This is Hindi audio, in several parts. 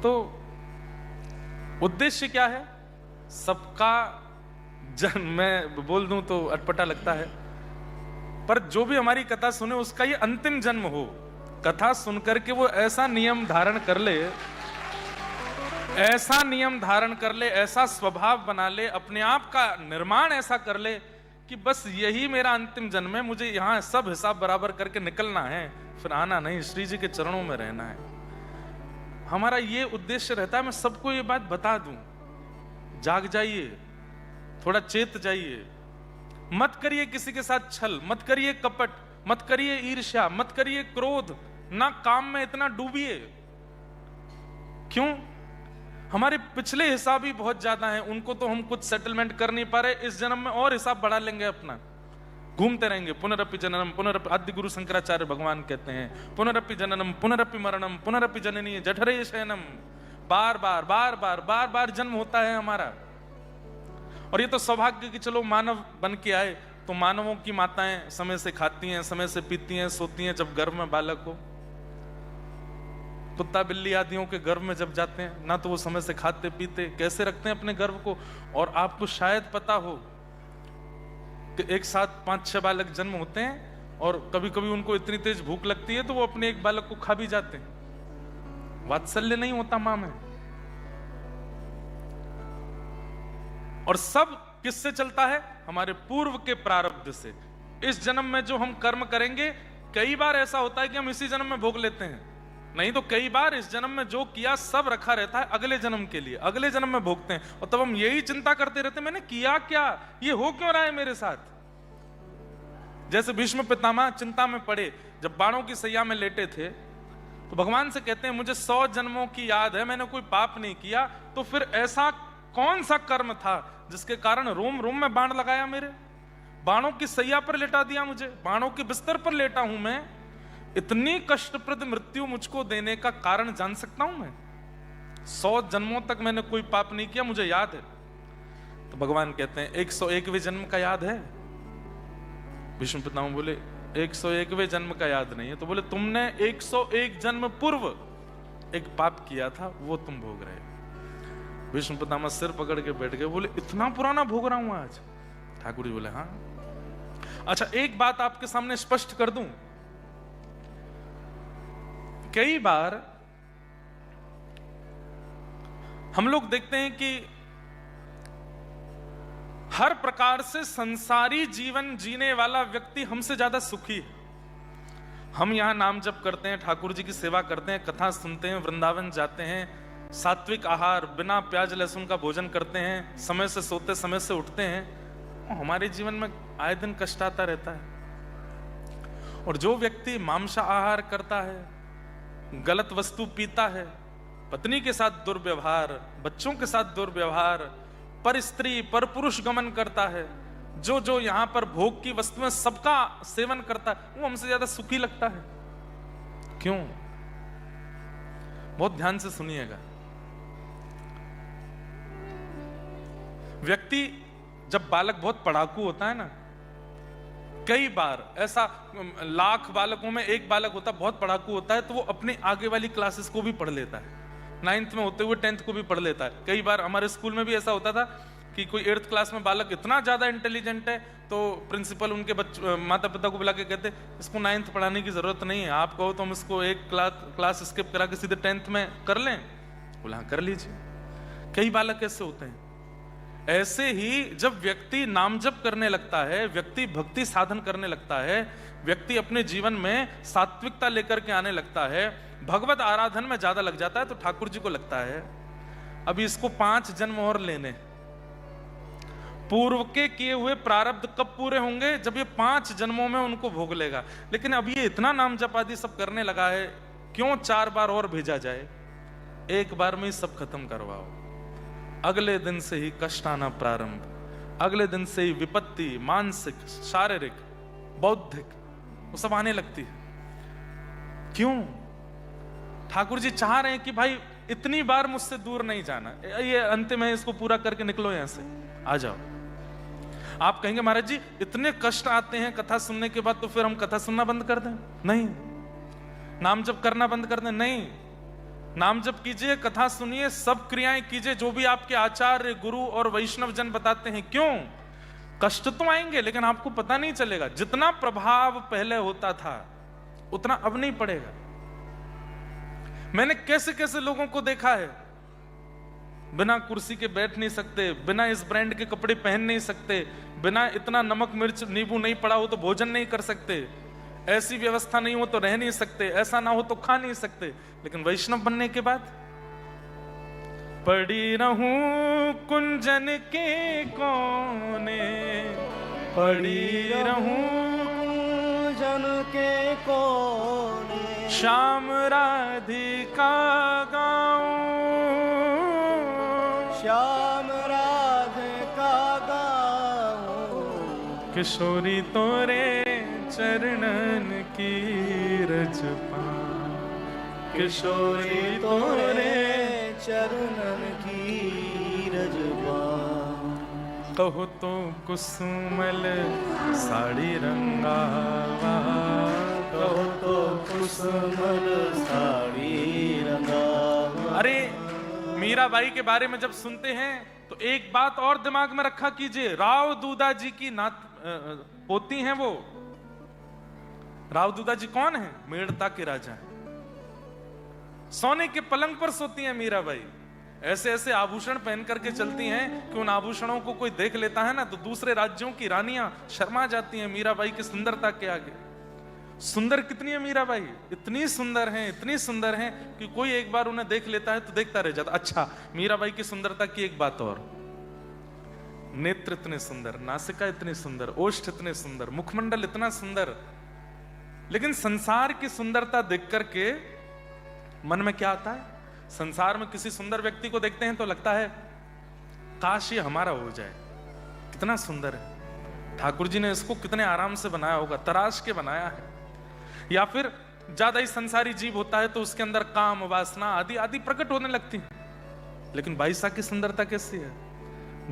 तो उद्देश्य क्या है? सबका जन्म, मैं बोल दूं तो अटपटा लगता है, पर जो भी हमारी कथा सुने उसका ये अंतिम जन्म हो। कथा सुनकर के वो ऐसा नियम धारण कर ले, ऐसा नियम धारण कर ले, ऐसा स्वभाव बना ले, अपने आप का निर्माण ऐसा कर ले कि बस यही मेरा अंतिम जन्म है, मुझे यहां सब हिसाब बराबर करके निकलना है, फिर आना नहीं, श्री जी के चरणों में रहना है। हमारा ये उद्देश्य रहता है। मैं सबको ये बात बता दूं, जाग जाइए, थोड़ा चेत जाइए, मत करिए किसी के साथ छल, मत करिए कपट, मत करिए ईर्ष्या, मत करिए क्रोध, ना काम में इतना डूबिए। क्यों? हमारे पिछले हिसाब ही बहुत ज्यादा हैं, उनको तो हम कुछ सेटलमेंट कर नहीं पा रहे, इस जन्म में और हिसाब बढ़ा लेंगे अपना, घूमते रहेंगे। पुनरपि जननम पुनरपि, आदि गुरु शंकराचार्य भगवान कहते हैं, पुनरपि जननम पुनरपि मरणम पुनरपि जननी जठरे शयनम। बार बार बार बार बार बार जन्म होता है हमारा। और ये तो सौभाग्य कि चलो मानव बन के आए, तो मानवों की माताएं समय से खाती हैं, समय से पीती हैं, सोती हैं। जब गर्भ में बालक हो, कुत्ता बिल्ली आदियों के गर्भ में जब जाते हैं ना, तो वो समय से खाते पीते, कैसे रखते हैं अपने गर्भ को। और आपको शायद पता हो कि एक साथ 5-6 बालक जन्म होते हैं, और कभी कभी उनको इतनी तेज भूख लगती है तो वो अपने एक बालक को खा भी जाते हैं। वात्सल्य नहीं होता मां में। और सब किससे चलता है? हमारे पूर्व के प्रारब्ध से। इस जन्म में जो हम कर्म करेंगे, कई बार ऐसा होता है कि हम इसी जन्म में भोग लेते हैं, नहीं तो कई बार इस जन्म में जो किया सब रखा रहता है अगले जन्म के लिए, अगले जन्म में भोगते हैं। और तब हम यही चिंता करते रहते हैं, मैंने किया क्या, ये हो क्यों रहा है मेरे साथ। जैसे भीष्म पितामह चिंता में पड़े, जब बाणों की सैया में लेटे थे, तो भगवान से कहते हैं, मुझे 100 जन्मों की याद है, मैंने कोई पाप नहीं किया, तो फिर ऐसा कौन सा कर्म था जिसके कारण रोम रोम में बाण लगाया मेरे, बाणों की सैया पर लेटा दिया मुझे, बाणों के बिस्तर पर लेटा हूं मैं। इतनी कष्टप्रद मृत्यु मुझको देने का कारण जान सकता हूं मैं? 100 जन्मों तक मैंने कोई पाप नहीं किया, मुझे याद है। तो भगवान कहते हैं 101वें जन्म का याद है? भीष्म पितामह बोले 101वें जन्म का याद नहीं है। तो बोले तुमने 101 जन्म पूर्व एक पाप किया था, वो तुम भोग रहे हो। भीष्म पितामह सिर पकड़ के बैठ गए, बोले इतना पुराना भोग रहा हूं आज? ठाकुर जी बोले हाँ। अच्छा, एक बात आपके सामने स्पष्ट कर दूं, कई बार हम लोग देखते हैं कि हर प्रकार से संसारी जीवन जीने वाला व्यक्ति हमसे ज्यादा सुखी है। हम यहां नाम जप करते हैं, ठाकुर जी की सेवा करते हैं, कथा सुनते हैं, वृंदावन जाते हैं, सात्विक आहार, बिना प्याज लहसुन का भोजन करते हैं, समय से सोते समय से उठते हैं। हमारे जीवन में आए दिन कष्ट आता रहता है। और जो व्यक्ति मांसा आहार करता है, गलत वस्तु पीता है, पत्नी के साथ दुर्व्यवहार, बच्चों के साथ दुर्व्यवहार, पर स्त्री पर पुरुष गमन करता है, जो जो यहां पर भोग की वस्तुएं सबका सेवन करता है, वो हमसे ज्यादा सुखी लगता है। क्यों? बहुत ध्यान से सुनिएगा। व्यक्ति जब बालक बहुत पढ़ाकू होता है ना, कई बार ऐसा 1,00,000 बालकों में एक बालक होता बहुत पढ़ाकू होता है, तो वो अपने आगे वाली क्लासेस को भी पढ़ लेता है, 9th में होते हुए 10th को भी पढ़ लेता है। कई बार हमारे स्कूल में भी ऐसा होता था कि कोई 8th क्लास में बालक इतना ज्यादा इंटेलिजेंट है, तो प्रिंसिपल उनके माता पिता को बुला के कहते इसको 9th पढ़ाने की जरूरत नहीं है, आप कहो तो हम इसको एक क्लास स्किप करा के सीधे 10th में कर लें। बोला हाँ कर लीजिए। कई बालक ऐसे होते हैं। ऐसे ही जब व्यक्ति नाम जप करने लगता है, व्यक्ति भक्ति साधन करने लगता है, व्यक्ति अपने जीवन में सात्विकता लेकर के आने लगता है, भगवत आराधन में ज्यादा लग जाता है, तो ठाकुर जी को लगता है अभी इसको 5 जन्म और लेने। पूर्व के किए हुए प्रारब्ध कब पूरे होंगे? जब ये 5 जन्मों में उनको भोग लेगा। लेकिन अब ये इतना नाम जप आदि सब करने लगा है, क्यों 4 बार और भेजा जाए? एक बार में ही सब खत्म करवाओ। अगले दिन से ही कष्ट आना प्रारंभ, अगले दिन से ही विपत्ति, मानसिक, शारीरिक, बौद्धिक, वो सब आने लगती है। क्यों? ठाकुर जी चाह रहे हैं कि भाई इतनी बार मुझसे दूर नहीं जाना, ये अंतिम है, इसको पूरा करके निकलो यहां से, आ जाओ। आप कहेंगे महाराज जी इतने कष्ट आते हैं कथा सुनने के बाद, तो फिर हम कथा सुनना बंद कर दें? नहीं। नाम जप करना बंद कर दें? नहीं। नाम जप कीजिए, कथा सुनिए, सब क्रियाएं कीजिए जो भी आपके आचार्य, गुरु और वैष्णव जन बताते हैं। क्यों? कष्ट तो आएंगे लेकिन आपको पता नहीं चलेगा। जितना प्रभाव पहले होता था उतना अब नहीं पड़ेगा। मैंने कैसे कैसे लोगों को देखा है, बिना कुर्सी के बैठ नहीं सकते, बिना इस ब्रांड के कपड़े पहन नहीं सकते, बिना इतना नमक मिर्च नींबू नहीं पड़ा हो तो भोजन नहीं कर सकते, ऐसी व्यवस्था नहीं हो तो रह नहीं सकते, ऐसा ना हो तो खा नहीं सकते। लेकिन वैष्णव बनने के बाद पड़ी रहूं कुंजन के कोने, पड़ी रहूं कुंजन के कोने, श्याम राधिका गाऊं, श्याम राधिका गाऊं, किशोरी तोरे चरणन की रज पाऊं, किशोरी तोरे चरणन की रज पाऊं। कहो तो कुसुमल साड़ी रंगावा, कहो तो कुसुमल साड़ी रंगावा। अरे मीराबाई के बारे में जब सुनते हैं तो एक बात और दिमाग में रखा कीजिए, राव दूधा जी की पोती हैं वो। राव दूधा जी कौन है? मेड़ता के राजा हैं। सोने के पलंग पर सोती हैं मीराबाई। ऐसे ऐसे आभूषण पहन करके चलती हैं कि उन आभूषणों को कोई देख लेता है ना तो दूसरे राज्यों की रानियां शर्मा जाती हैं मीराबाई की सुंदरता के आगे। सुंदर कितनी है मीराबाई? इतनी सुंदर हैं, इतनी सुंदर हैं कि कोई एक बार उन्हें देख लेता है तो देखता रह जाता। अच्छा, मीराबाई की सुंदरता की एक बात और, नेत्र इतने सुंदर, नासिका इतनी सुंदर, ओष्ठ इतने सुंदर, मुखमंडल इतना सुंदर। लेकिन संसार की सुंदरता देख करके मन में क्या आता है? संसार में किसी सुंदर व्यक्ति को देखते हैं तो लगता है काश ये हमारा हो जाए, कितना सुंदर है, ठाकुर जी ने इसको कितने आराम से बनाया होगा, तराश के बनाया है। या फिर ज्यादा ही संसारी जीव होता है तो उसके अंदर काम, वासना आदि आदि प्रकट होने लगती हैं। लेकिन बाईसा की सुंदरता कैसी है?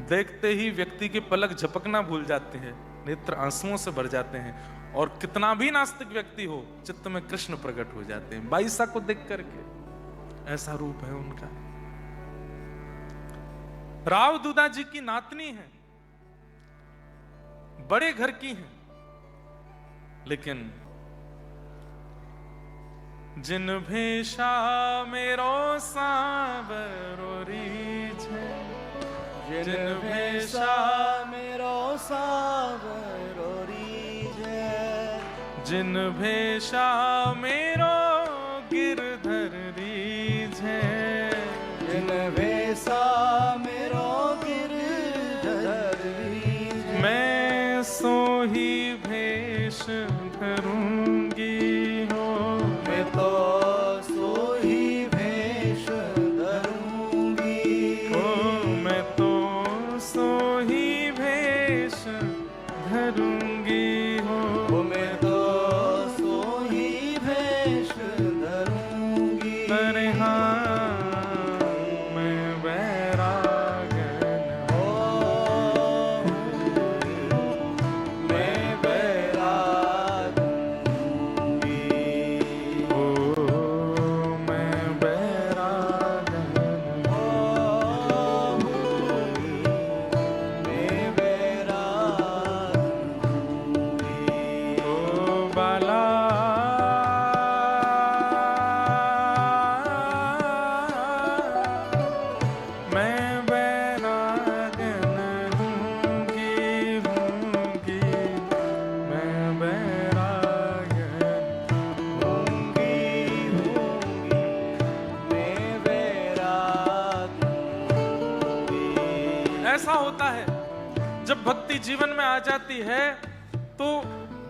देखते ही व्यक्ति के पलक झपकना भूल जाते हैं, नेत्र आंसुओं से भर जाते हैं, और कितना भी नास्तिक व्यक्ति हो चित्त में कृष्ण प्रकट हो जाते हैं बाईसा को देख करके। ऐसा रूप है उनका। राव दूधा जी की नातनी है, बड़े घर की है, लेकिन जिन भेषा मेरो सावरो रीछ, जिन भेषा मेरो सावरो रीछ, जिन भेषा मेरो गिरधर रीछ, जिन भेषा मेरो गिरधर रीछ, मैं सोही भेष धरूंगी हो, मैं तो सोही भेष धरूंगी हो, मैं तो सोही भेष धरूंगी हो, मैं तो सोही भेष धरूंगी। अरे हाँ मैं बैरागन ओ मैं बैराग हूँगी, हो, मैं बैरागन ओ मैं बैराग हूँगी। हो बाला। मैं बैरागन हूँगी, हूँगी, मैं बैरागन हूँगी, हूँगी, मैं बैराग हूँगी। ऐसा होता है जब भक्ति जीवन में आ जाती है तो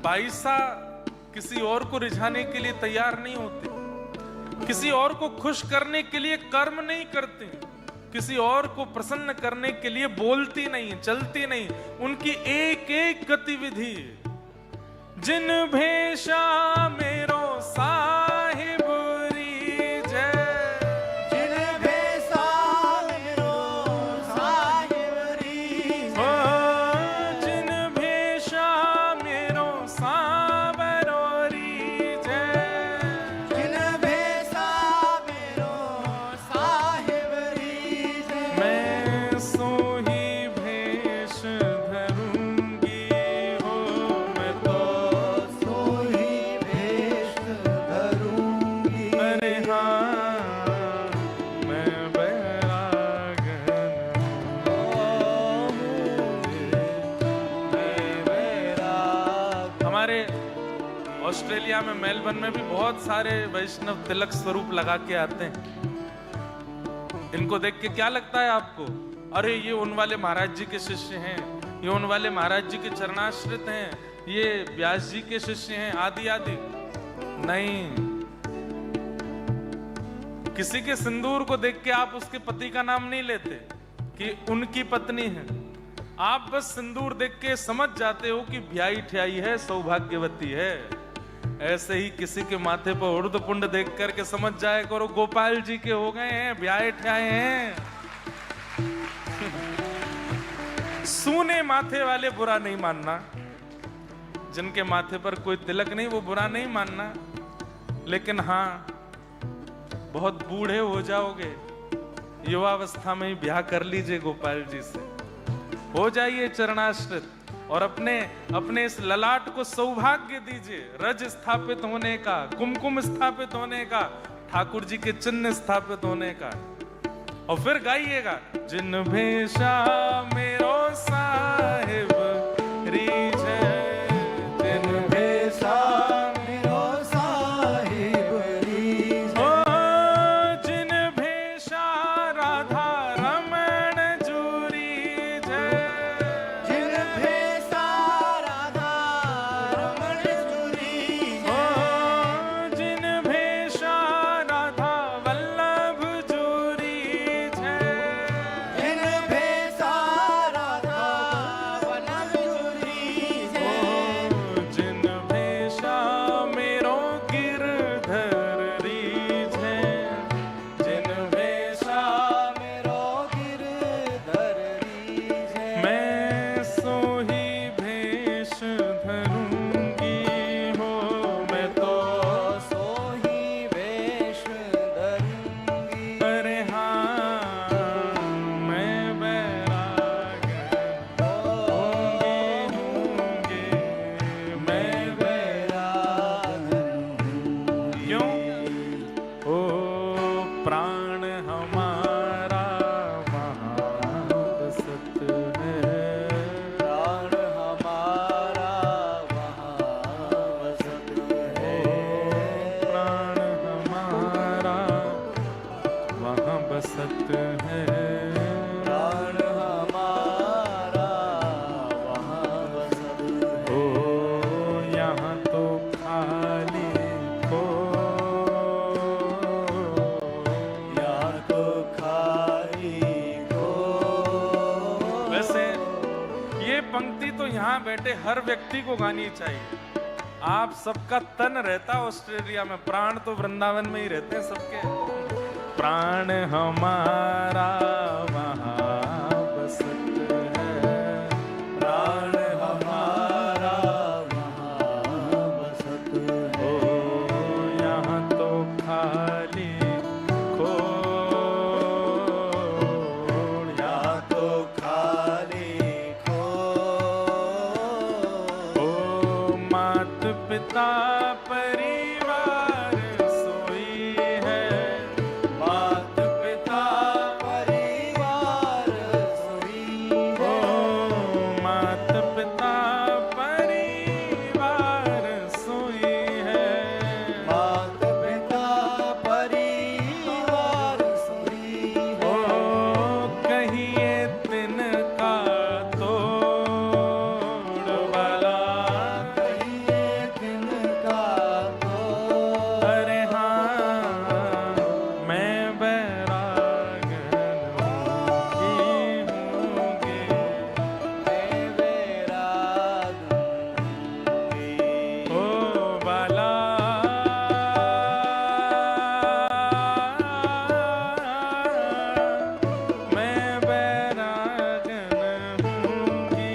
बाईसा किसी और को रिझाने के लिए तैयार नहीं होती, किसी और को खुश करने के लिए कर्म नहीं करती, किसी और को प्रसन्न करने के लिए बोलती नहीं, चलती नहीं। उनकी एक एक गतिविधि, जिन भेषा मेरो साहिब रीझ, जिन भेषा मेरो साहिब रीझ, हो, जिन भेषा मेरो सावरो रीझ, जिन भेषा मेरो ऑस्ट्रेलिया में मेलबर्न में भी बहुत सारे वैष्णव तिलक स्वरूप लगा के आते हैं। इनको देख के क्या लगता है आपको? अरे ये उन वाले महाराज जी के शिष्य हैं, ये उन वाले महाराज जी के चरणाश्रित हैं, ये व्यास जी के शिष्य हैं, आदि आदि। नहीं, किसी के सिंदूर को देख के आप उसके पति का नाम नहीं लेते कि उनकी पत्नी है। आप बस सिंदूर देख के समझ जाते हो कि ब्याई ठियाई है, सौभाग्यवती है। ऐसे ही किसी के माथे पर उर्द पुंड देख करके समझ जाए करो गोपाल जी के हो गए हैं, ब्याहे ठियाए हैं। सूने माथे वाले बुरा नहीं मानना, जिनके माथे पर कोई तिलक नहीं वो बुरा नहीं मानना, लेकिन हाँ बहुत बूढ़े हो जाओगे, युवावस्था में ही ब्याह कर लीजिए गोपाल जी से, हो जाइए चरणाश्रित और अपने इस ललाट को सौभाग्य दीजिए, रज स्थापित होने का, कुमकुम स्थापित होने का, ठाकुर जी के चिन्ह स्थापित होने का। और फिर गाइएगा, जिन भेषा मेरो साहिब रीझे, जिन भेषा मेरो साहिब रीझे, जिन भेषा राधा रमण जूरी जय, जिन भेषा राधा रमण जूरी जिन भेषा राधा वल्लभ जूरी जय, जिन भेषा राधा वल्लभ जूरी जिन भेषा मेरो गिरधर रीझे, जिन भेषा मेरो गिरधर रीझे, मैं सोही भेष धरूंगी हो, मैं तो सोही वेश धरूंगी। अरे हाँ मैं बैरागन होंगी, मैं बैरागन क्यों? ओ प्राण हमारा वहाँ बसत है, प्राण हमारा वहाँ बसत है, प्राण हमारा वहाँ बसत है। प्राण हमारा वहाँ बसत है। ओ यहाँ तो खाली को, या तो खाली को, वैसे ये पंक्ति तो यहाँ बैठे हर व्यक्ति को गानी चाहिए। आप सबका तन रहता ऑस्ट्रेलिया में, प्राण तो वृंदावन में ही रहते हैं सबके। प्राण हमारा वहाँ बसत है, प्राण हमारा वहाँ बसत है। ओ यहाँ तो खाली खोड़, या तो खाली को, ओ मात पिता परिवार सोई है, मात पिता परिवार सोई ओ है, मात पिता परिवार सोई है, मात पिता परिवार सोई ओ है। कहिए तिनका तोड़ वाला, कहिए तिनका तो, अरे हाँ मैं बैरागन होंगी, मैं बैरागन होंगी। ओ बाला मैं बैरागन होंगी,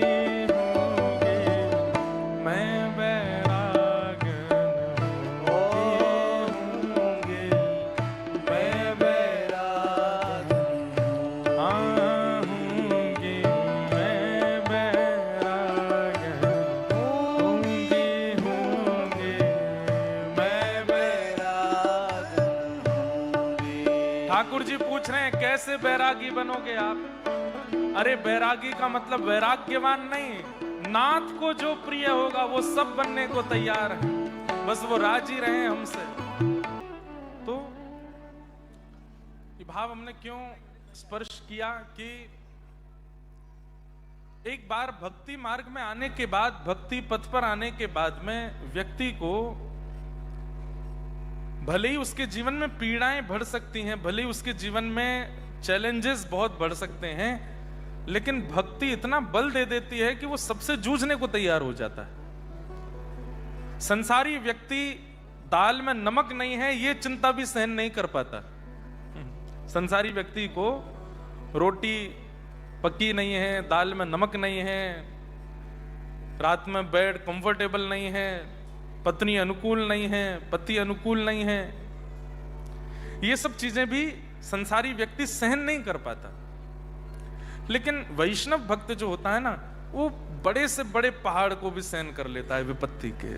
मैं बैरागन होंगी, मैं बैरागन हाँ होंगी, मैं बैरागन होंगी, मैं बैरागन होंगी। ठाकुर जी पूछ रहे हैं कैसे बैरागी बनोगे आप? अरे बैरागी का मतलब वैराग्यवान नहीं, नाथ को जो प्रिय होगा वो सब बनने को तैयार है। बस वो राजी रहे हमसे। तो ये भाव हमने क्यों स्पर्श किया कि एक बार भक्ति मार्ग में आने के बाद, भक्ति पथ पर आने के बाद में व्यक्ति को भले ही उसके जीवन में पीड़ाएं बढ़ सकती हैं, भले ही उसके जीवन में चैलेंजेस बहुत बढ़ सकते हैं, लेकिन भक्ति इतना बल दे देती है कि वो सबसे जूझने को तैयार हो जाता है। संसारी व्यक्ति दाल में नमक नहीं है ये चिंता भी सहन नहीं कर पाता। संसारी व्यक्ति को रोटी पकी नहीं है, दाल में नमक नहीं है, रात में बेड कंफर्टेबल नहीं है, पत्नी अनुकूल नहीं है, पति अनुकूल नहीं है, ये सब चीजें भी संसारी व्यक्ति सहन नहीं कर पाता। लेकिन वैष्णव भक्त जो होता है ना, वो बड़े से बड़े पहाड़ को भी सहन कर लेता है विपत्ति के।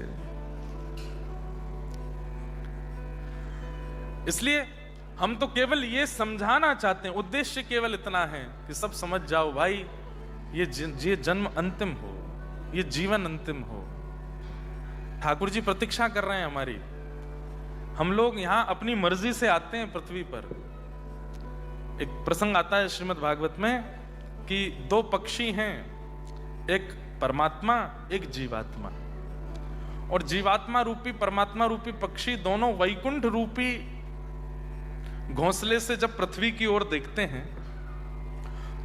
इसलिए हम तो केवल ये समझाना चाहते हैं, उद्देश्य केवल इतना है कि सब समझ जाओ भाई, ये जन्म अंतिम हो, ये जीवन अंतिम हो। ठाकुर जी प्रतीक्षा कर रहे हैं हमारी। हम लोग यहां अपनी मर्जी से आते हैं पृथ्वी पर। एक प्रसंग आता है श्रीमद् भागवत में कि दो पक्षी हैं, एक परमात्मा एक जीवात्मा, और जीवात्मा रूपी परमात्मा रूपी पक्षी दोनों वैकुंठ रूपी घोंसले से जब पृथ्वी की ओर देखते हैं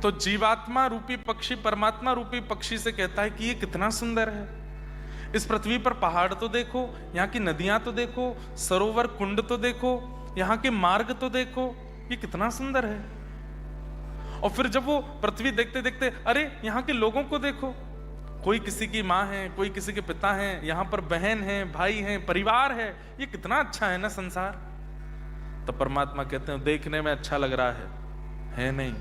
तो जीवात्मा रूपी पक्षी परमात्मा रूपी पक्षी से कहता है कि ये कितना सुंदर है, इस पृथ्वी पर पहाड़ तो देखो, यहाँ की नदियां तो देखो, सरोवर कुंड तो देखो, यहाँ के मार्ग तो देखो, ये कितना सुंदर है। और फिर जब वो पृथ्वी देखते देखते, अरे यहाँ के लोगों को देखो, कोई किसी की माँ है, कोई किसी के पिता है, यहाँ पर बहन है, भाई है, परिवार है, ये कितना अच्छा है ना संसार। तब परमात्मा कहते हैं देखने में अच्छा लग रहा है नहीं।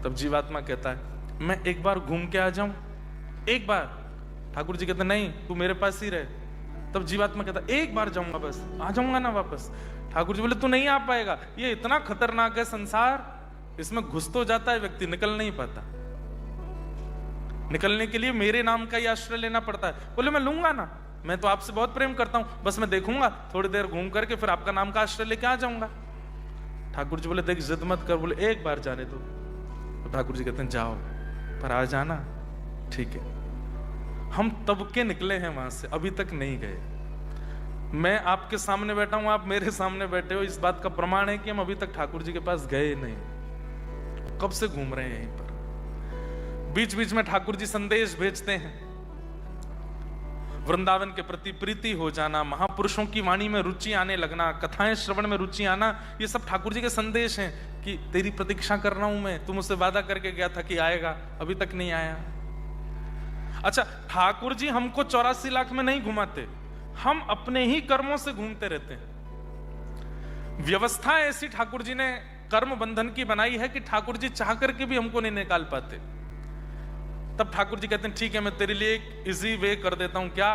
तब जीवात्मा कहता है मैं एक बार घूम के आ जाऊं, एक बार। ठाकुर जी कहते हैं नहीं, तू मेरे पास ही रहे। तब जीवात्मा कहता है एक बार जाऊंगा, बस आ जाऊंगा ना वापस। ठाकुर जी बोले तू नहीं आ पाएगा, ये इतना खतरनाक है संसार, इसमें घुस तो जाता है व्यक्ति, निकल नहीं पाता। निकलने के लिए मेरे नाम का ही आश्रय लेना पड़ता है। बोले मैं लूंगा ना, मैं तो आपसे बहुत प्रेम करता हूं, बस मैं देखूंगा, थोड़ी देर घूम करके फिर आपका नाम का आश्रय लेके आ जाऊंगा। ठाकुर जी बोले देख जिद मत कर, बोले एक बार जाने दो। तो ठाकुर जी कहते हैं जाओ, पर आ जाना, ठीक है। हम तब के निकले हैं वहां से, अभी तक नहीं गए। मैं आपके सामने बैठा हूं, आप मेरे सामने बैठे हो, इस बात का प्रमाण है कि हम अभी तक ठाकुर जी के पास गए नहीं। कब से घूम रहे हैं यहीं पर। बीच बीच में ठाकुर जी संदेश भेजते हैं, वृंदावन के प्रति प्रीति हो जाना, महापुरुषों की वाणी में रुचि आने लगना, कथाएं श्रवण में रुचि आना, ये सब ठाकुर जी के संदेश हैं कि तेरी प्रतीक्षा कर रहा हूं मैं, तू मुझसे वादा करके गया था कि आएगा, अभी तक नहीं आया। अच्छा, ठाकुर जी हमको 84 लाख में नहीं घुमाते, हम अपने ही कर्मों से घूमते रहते हैं। व्यवस्था ऐसी ठाकुर जी ने कर्म बंधन की बनाई है कि ठाकुर जी चाह करके भी हमको नहीं निकाल पाते। तब ठाकुर जी कहते हैं ठीक है, मैं तेरे लिए एक इजी वे कर देता हूं। क्या?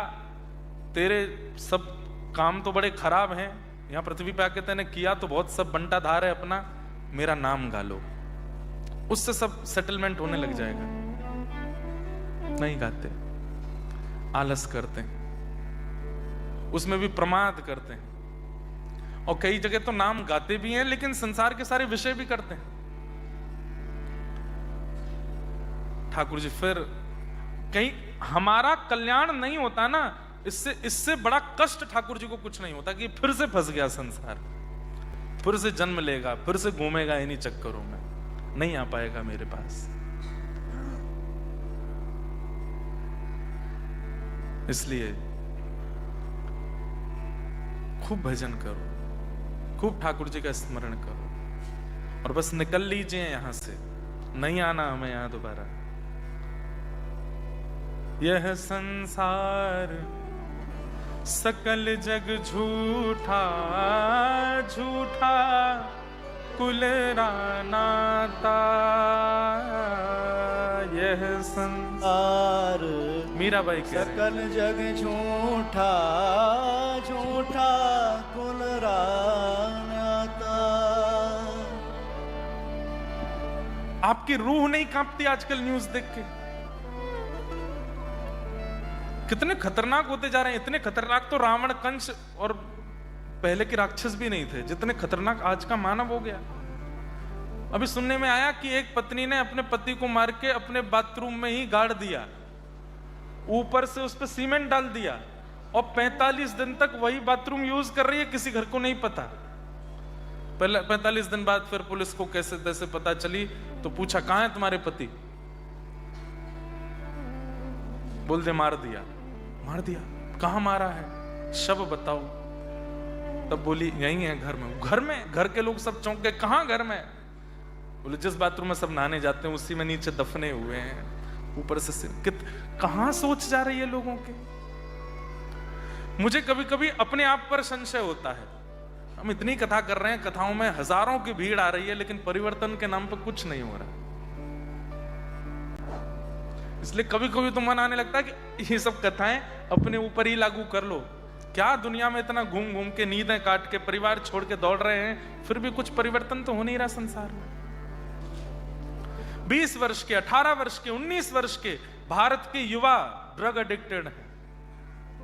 तेरे सब काम तो बड़े खराब हैं, यहां पृथ्वी पे आके तेने किया तो बहुत सब बंटा धार है अपना, मेरा नाम गा लो, उससे सब सेटलमेंट होने लग जाएगा। नहीं गाते, आलस करते हैं, उसमें भी प्रमाद करते हैं, और कई जगह तो नाम गाते भी हैं लेकिन संसार के सारे विषय भी करते हैं। ठाकुर जी फिर कहीं हमारा कल्याण नहीं होता ना, इससे बड़ा कष्ट ठाकुर जी को कुछ नहीं होता कि फिर से फंस गया संसार, फिर से जन्म लेगा, फिर से घूमेगा इन्हीं चक्करों में, नहीं आ पाएगा मेरे पास। इसलिए खूब भजन करो, खूब ठाकुर जी का स्मरण करो, और बस निकल लीजिए यहां से, नहीं आना हमें यहां दोबारा। यह संसार सकल जग झूठा, झूठा कुल रानाता। यह संसार मीराबाई कह रहे हैं, सकल जग झूठा, झूठा कुल रानाता। आपकी रूह नहीं कांपती आजकल न्यूज देख के? कितने खतरनाक होते जा रहे हैं। इतने खतरनाक तो रावण, कंस और पहले के राक्षस भी नहीं थे, जितने खतरनाक आज का मानव हो गया। अभी सुनने में आया कि एक पत्नी ने अपने पति को मार के अपने बाथरूम में ही गाड़ दिया, ऊपर से उस पर सीमेंट डाल दिया, और 45 दिन तक वही बाथरूम यूज कर रही है, किसी घर को नहीं पता। पहले 45 दिन बाद फिर पुलिस को कैसे तैसे पता चली, तो पूछा कहां है तुम्हारे पति? बोलते मार दिया। मार दिया? कहां मारा है? शव बताओ। तब बोली यही है घर में। घर में? घर के लोग सब चौंक गए, कहां घर में? बोले जिस बाथरूम में सब नहाने जाते हैं उसी में नीचे दफने हुए हैं, ऊपर से कहां सोच जा रही है लोगों के। मुझे कभी कभी अपने आप पर संशय होता है। हम इतनी कथा कर रहे हैं, कथाओं में हजारों की भीड़ आ रही है, लेकिन परिवर्तन के नाम पर कुछ नहीं हो रहा। इसलिए कभी कभी तो मन आने लगता है कि ये सब कथाएं अपने ऊपर ही लागू कर लो। क्या दुनिया में इतना घूम घूम के, नींदें काट के, परिवार छोड़ के दौड़ रहे हैं, फिर भी कुछ परिवर्तन तो हो नहीं रहा संसार में। 20 वर्ष के, 18 वर्ष के, 19 वर्ष के भारत के युवा ड्रग एडिक्टेड हैं,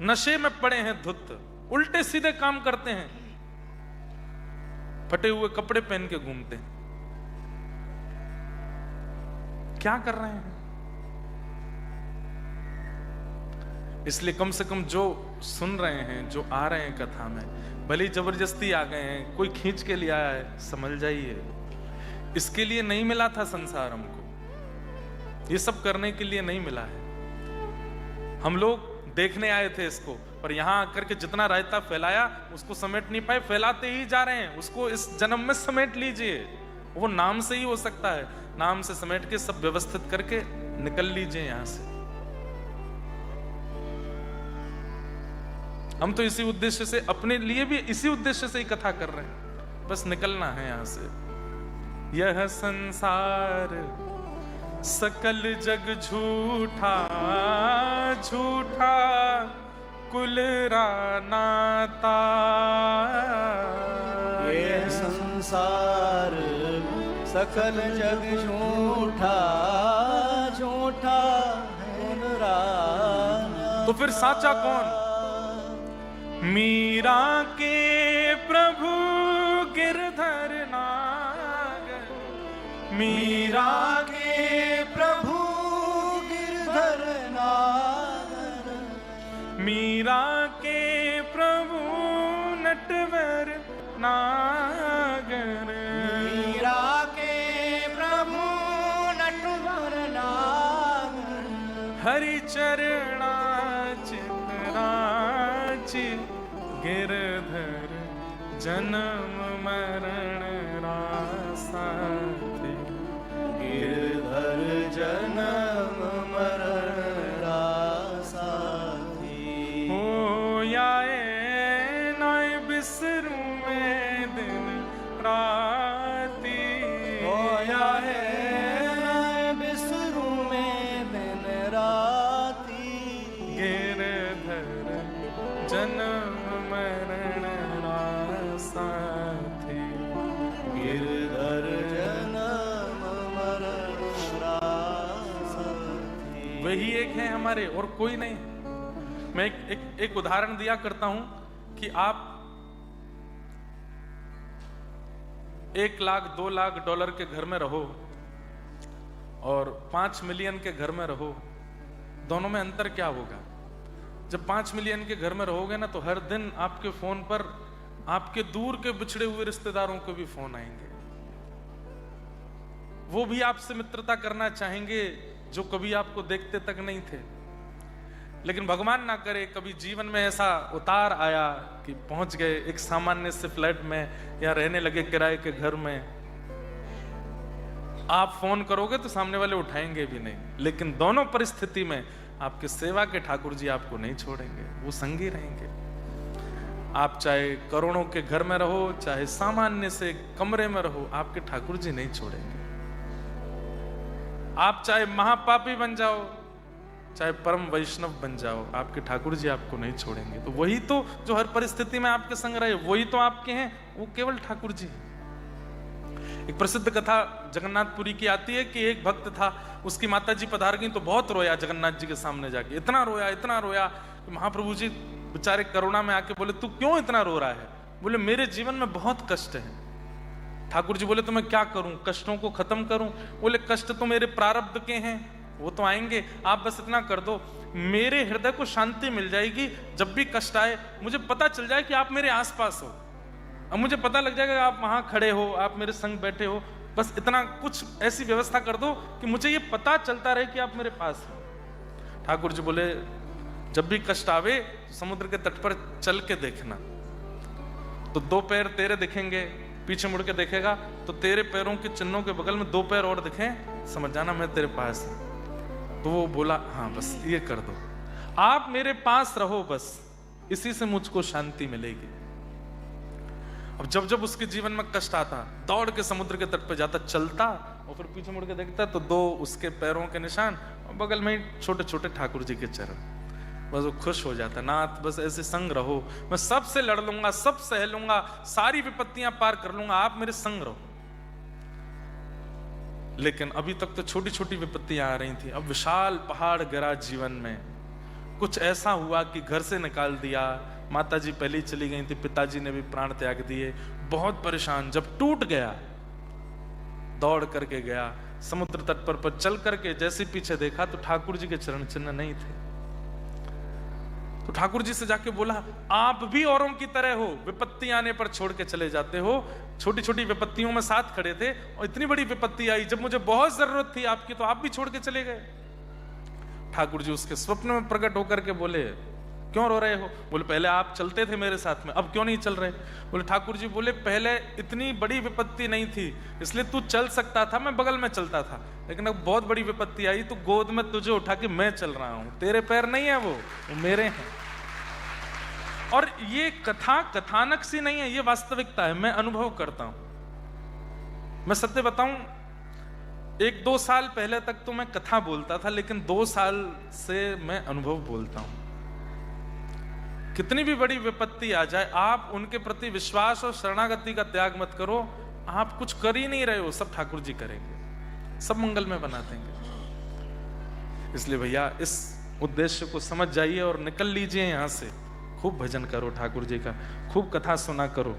नशे में पड़े हैं, धुत, उल्टे सीधे काम करते हैं, फटे हुए कपड़े पहन के घूमते हैं। क्या कर रहे हैं? इसलिए कम से कम जो सुन रहे हैं, जो आ रहे हैं कथा में, भले जबरदस्ती आ गए हैं, कोई खींच के लिए आया है, समझ जाइए इसके लिए नहीं मिला था संसार हमको, ये सब करने के लिए नहीं मिला है। हम लोग देखने आए थे इसको, पर यहां आकर के जितना रायता फैलाया उसको समेट नहीं पाए, फैलाते ही जा रहे हैं। उसको इस जन्म में समेट लीजिए, वो नाम से ही हो सकता है, नाम से समेट के सब व्यवस्थित करके निकल लीजिए यहां से। हम तो इसी उद्देश्य से, अपने लिए भी इसी उद्देश्य से ही कथा कर रहे हैं, बस निकलना है यहां से। यह संसार सकल जग झूठा, झूठा कुल नाता। ये संसार सकल जग झूठा, झूठा कुल नाता। तो फिर साचा कौन? मीरा के प्रभु गिरधर नागर, मीरा के प्रभु गिरधर नागर, मीरा के प्रभु नटवर नागर, मीरा के प्रभु नटवर नागर, हरि चरणा चितराची गिरधर जन्म मरण रासाथी। गिरधर जन्म मरण रासाथी। हो याए नाय बिसरू में दिन राती, हो याए नाय बिसरू में दिन राती। गिरधर जन्म मरण रासाथी। गिरधर जन्म मरण रासाथी। वही एक है हमारे, और कोई नहीं। मैं एक उदाहरण दिया करता हूं कि आप 1 लाख 2 लाख डॉलर के घर में रहो और 5 मिलियन के घर में रहो, दोनों में अंतर क्या होगा? जब 5 मिलियन के घर में रहोगे ना, तो हर दिन आपके फोन पर आपके दूर के बिछड़े हुए रिश्तेदारों को भी फोन आएंगे, वो भी आपसे मित्रता करना चाहेंगे जो कभी आपको देखते तक नहीं थे। लेकिन भगवान ना करे कभी जीवन में ऐसा उतार आया कि पहुंच गए एक सामान्य से फ्लैट में या रहने लगे किराए के घर में, आप फोन करोगे तो सामने वाले उठाएंगे भी नहीं। लेकिन दोनों परिस्थिति में आपके सेवा के ठाकुर जी आपको नहीं छोड़ेंगे, वो संगी रहेंगे। आप चाहे करोड़ों के घर में रहो, चाहे सामान्य से कमरे में रहो, आपके ठाकुर जी नहीं छोड़ेंगे। आप चाहे महापापी बन जाओ, चाहे परम वैष्णव बन जाओ, आपके ठाकुर जी आपको नहीं छोड़ेंगे। तो वही तो जो हर परिस्थिति में आपके संग रहे, वही तो आपके हैं, वो केवल ठाकुर जी हैं। एक प्रसिद्ध कथा जगन्नाथपुरी की आती है कि एक भक्त था, उसकी माता जी पधार गई तो बहुत रोया जगन्नाथ जी के सामने जाके, इतना रोया कि महाप्रभु जी बेचारे करुणा में आके बोले, तू क्यों इतना रो रहा है? बोले, मेरे जीवन में बहुत कष्ट है। ठाकुर जी बोले, तो मैं क्या करूं, कष्टों को खत्म करूं? बोले, कष्ट तो मेरे प्रारब्ध के हैं, वो तो आएंगे, आप बस इतना कर दो, मेरे हृदय को शांति मिल जाएगी। जब भी कष्ट आए मुझे पता चल जाए कि आप मेरे आसपास हो, अब मुझे पता लग जाएगा आप वहां खड़े हो, आप मेरे संग बैठे हो, बस इतना कुछ ऐसी व्यवस्था कर दो कि मुझे ये पता चलता रहे कि आप मेरे पास हो। ठाकुर जी बोले, जब भी कष्ट आवे तो समुद्र के तट पर चल के देखना, तो 2 पैर तेरे दिखेंगे, पीछे मुड़ के देखेगा तो तेरे पैरों के चिन्हों के बगल में 2 पैर और दिखें, समझ जाना मैं तेरे पास हूं। तो वो बोला, हाँ बस ये कर दो, आप मेरे पास रहो, बस इसी से मुझको शांति मिलेगी। अब जब जब उसके जीवन में कष्ट आता, दौड़ के समुद्र के तट पर जाता, चलता और फिर पीछे मुड़ के देखता तो 2 उसके पैरों के निशान और बगल में छोटे छोटे ठाकुर जी के चरण। बस वो खुश हो जाता, नाथ बस ऐसे संग रहो, मैं सबसे लड़ लूंगा, सब सह लूंगा, सारी विपत्तियां पार कर लूंगा, आप मेरे संग रहो। लेकिन अभी तक तो छोटी छोटी विपत्तियां आ रही थी, अब विशाल पहाड़ गिरा जीवन में। कुछ ऐसा हुआ कि घर से निकाल दिया, माताजी पहले ही चली गई थी, पिताजी ने भी प्राण त्याग दिए, बहुत परेशान। जब टूट गया, दौड़ करके गया समुद्र तट पर चल करके जैसे पीछे देखा तो ठाकुर जी के चरण चिन्ह नहीं थे। तो ठाकुर जी से जाके बोला, आप भी औरों की तरह हो, विपत्ति आने पर छोड़ के चले जाते हो, छोटी छोटी विपत्तियों में साथ खड़े थे और इतनी बड़ी विपत्ति आई जब मुझे बहुत जरूरत थी आपकी, तो आप भी छोड़ के चले गए। ठाकुर जी उसके स्वप्न में प्रकट होकर के बोले, क्यों रो रहे हो? बोले, पहले आप चलते थे मेरे साथ में, अब क्यों नहीं चल रहे? बोले, ठाकुर जी बोले, पहले इतनी बड़ी विपत्ति नहीं थी इसलिए तू चल सकता था, मैं बगल में चलता था, लेकिन अब बहुत बड़ी विपत्ति आई तो गोद में तुझे उठा के मैं चल रहा हूं, तेरे पैर नहीं है वो मेरे हैं। और ये कथा कथानक सी नहीं है, ये वास्तविकता है, मैं अनुभव करता हूं। मैं सत्य बताऊं, 1-2 साल पहले तक तो मैं कथा बोलता था, लेकिन 2 साल से मैं अनुभव बोलता हूं। कितनी भी बड़ी विपत्ति आ जाए, आप उनके प्रति विश्वास और शरणागति का त्याग मत करो। आप कुछ कर ही नहीं रहे हो, सब ठाकुर जी करेंगे, सब मंगल में बना देंगे। इसलिए भैया इस उद्देश्य को समझ जाइए और निकल लीजिए यहां से। खूब भजन करो ठाकुर जी का, खूब कथा सुना करो।